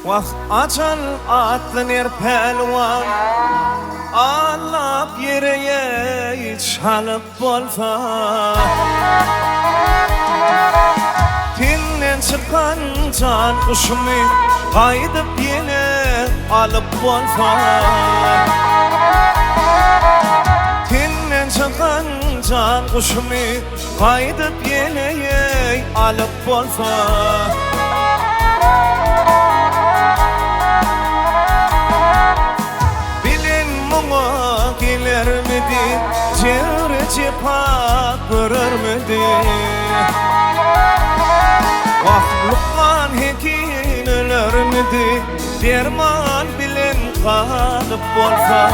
Vah açan atlanır pelvan, Ağlap yere çalıp bolfa. Tinden çıkan can kuşumu kaydıp yine alıp bolfa. Tinden çıkan can kuşumu kaydıp yine alıp bolfa. Gelermedi, çevre pak görürmedi. Vah hekin ölürmedi, derman bilen kalıp bolsa.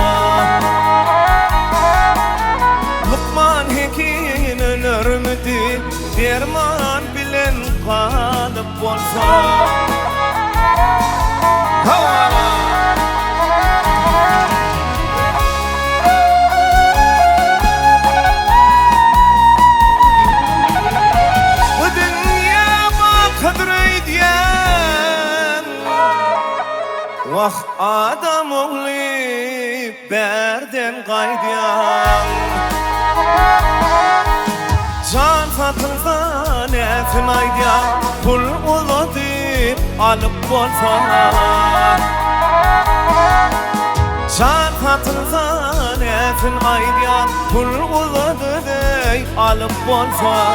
Lukman hekin ölürmedi, derman bilen kalıp bolsa. Vah adam oğlu berden kaydiyan, can satılsa nefin aydiyan, pul uladı alıp bolsa. Can satılsa nefin aydiyan, pul uladı alıp bolsa.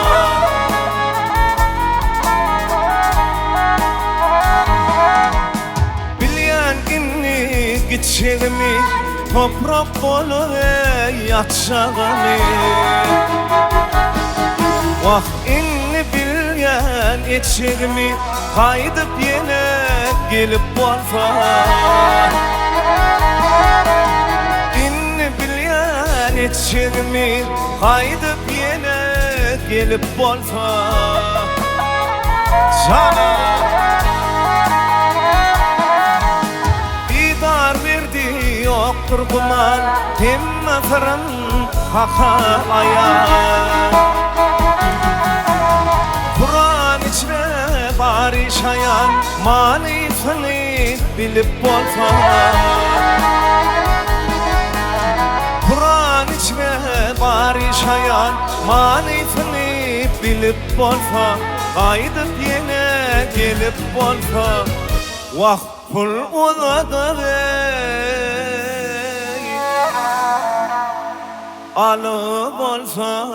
Gitşelimi toprak bolu yatşağımı. Vah inni bilyen içerimi kaydıp yine gelip bolsa. İnni bilyen içerimi kaydıp yine gelip bolsa. Sana yoktur kuman, himme fırın haka ayağın. Kur'an içine bari şayan, manifini bilip bolsa. Kur'an içine bari şayan, manifini bilip bolsa. Kaydıp yine gelip bolsa. Vah kul uladı alıp olsa.